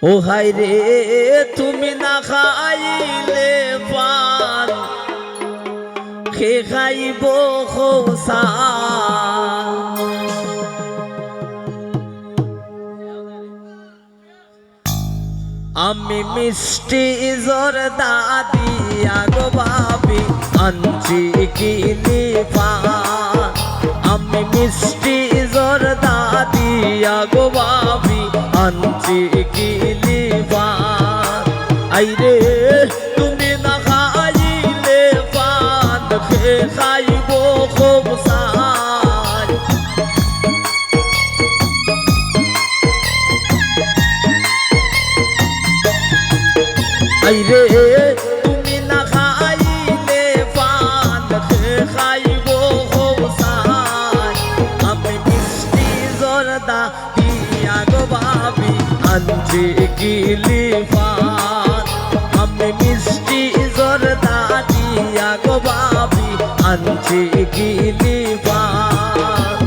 ও high রে তুমি না খাইলে পান খে খাইব খোসা আমি মিষ্টি জর্দা দিয়া গো ভাবি আনছি কিনি পান আমি মিষ্টি জর্দা দিয়া গো ভাবি আনছি কিনি পান আইরে তুমি না খাইলে পান খে খাইব খুব সান আইরে তুমি না খাইলে পান খে খাইব খুব সান আমি মিষ্টি জর্দা দিয়া গো ভাবি আনছি কিলি পান আমি মিষ্টি জর্দা দিয়া গো ভাবি আনছি কিলি পান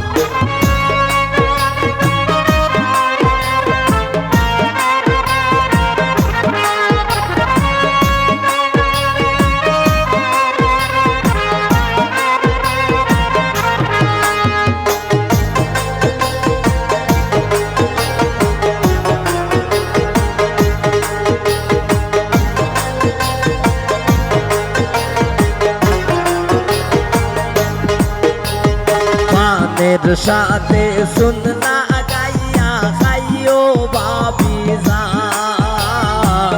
পানের সাথে সুননা গাইয়া খাইও বাবি জান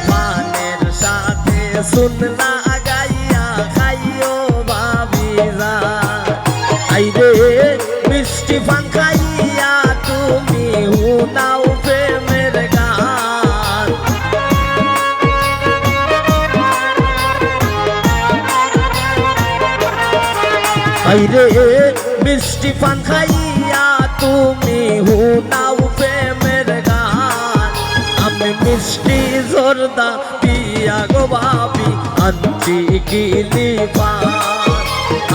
পানের সাথে সুননা গাইয়া খাইও বাবি জান আইরে মিষ্টি পান খাইয়া তুমি হুনাও প্রেমের গান আইরে মিষ্টি পান খাইয়া তুমি হুনাও প্রেমের গান আমি মিষ্টি জর্দা দিয়া গো ভাবি আনছি কিলি পান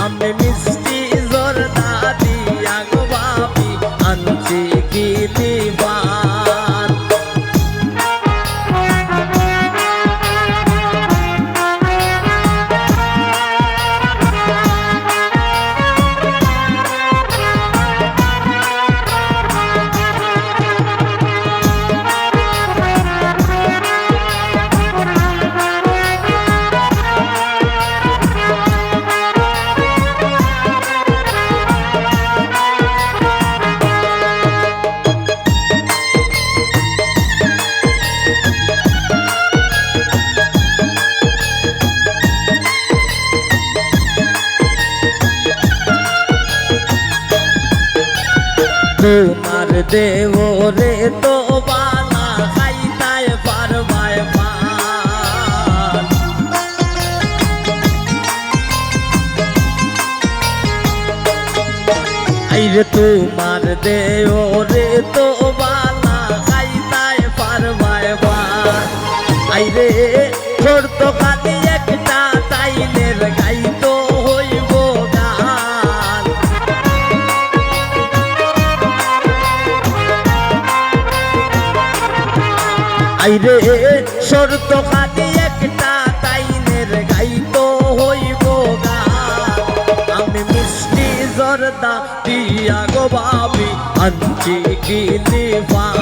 আমি মিষ্টি জর্দা দিয়া গো ভাবি আনছি কিলি পান তোমার দেওরে তো বালা খাইতায় পারবায় পান আইরে তোমার দেওরে তো বালা খাইতায় পারবায় পান আইরে ছোট কালি একটা তাইনের গাইতো হইব গান আইরে শর্ত খালি একটা তাইনের গাইতো হইব গান আমি মিষ্টি জর্দা দিয়া গো ভাবি আনছি কিলি পান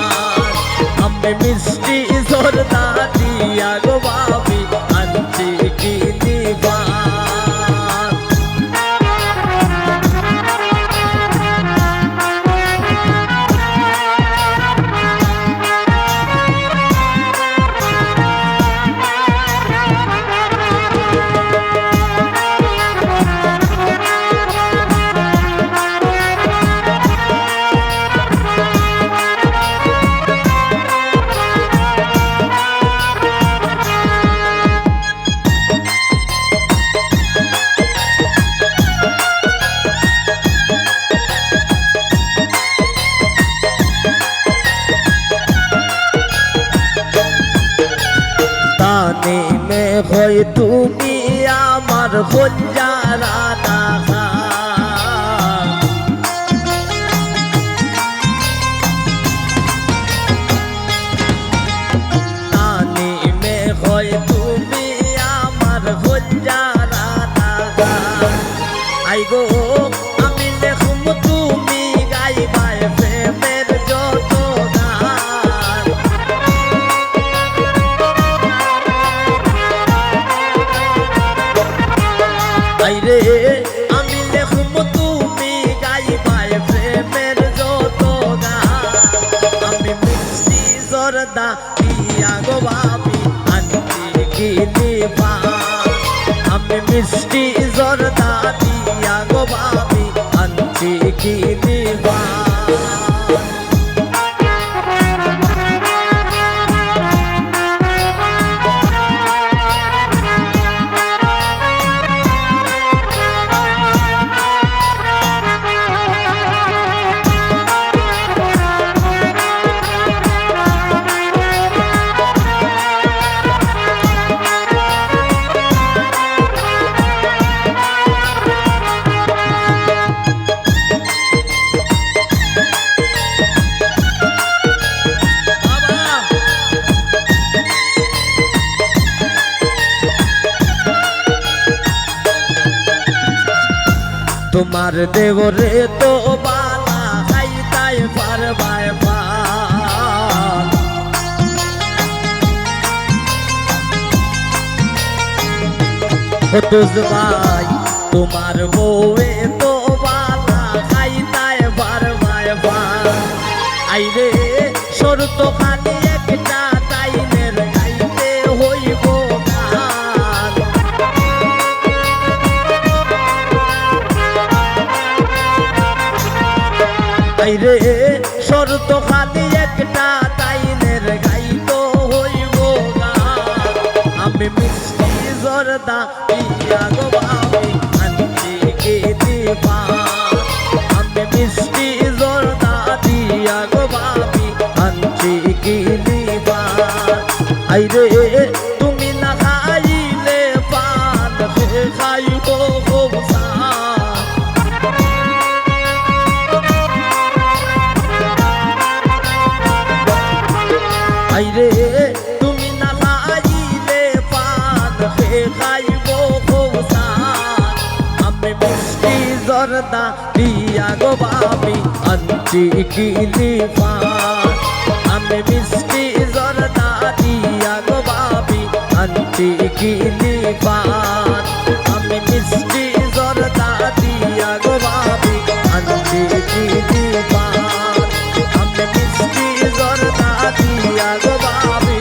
আমি মিষ্টি জর্দা দিয়া গো ভাবি আনছি কিলি পান নিমে হই তুমি আমার খোঁজারা না আই গো আমি লেখুম তুমি গাইবাই প্রেমের যত গান আইরে আমি লেখুম তুমি গাইবাই প্রেমের যত গান আমি মিষ্টি জর্দা দিয়া গো ভাবি আনছি কি নিবা আমি মিষ্টি জর্দা দিয়া গো ভাবি আনছি কি নিবা তোমার দেবরে তো বালা খাইতাই পারবাই পাল হতুজ ভাই তোমার বউয়ে তো বালা খাইতাই পারবাই পাল আইরে শর্ত খালি একটা তাইনের গাইতে হইব গান আইরে শর্ত খালি একটা তাইনের গাইতো হইব গান আমি মিষ্টি জর্দা দিয়া গো ভাবি আনছি কি দিবা আমি মিষ্টি জর্দা দিয়া গো ভাবি আনছি কি দিবা আইরে তুমি না খাইলে পান খাইব গোসা আইরে তুমি না খাইলে পান খাইব গোসা আমি মিষ্টি জর্দা দিয়া গো ভাবি আনছি কি নিবা আমি মিষ্টি জর্দা দিয়া গো ভাবি আনছি কি নিবা আমি মিষ্টি জর্দা দিয়া গো ভাবি আনছি কি নিবা আমি মিষ্টি জর্দা দিয়া গো ভাবি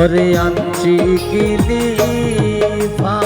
ওরে আনছি কি নিবা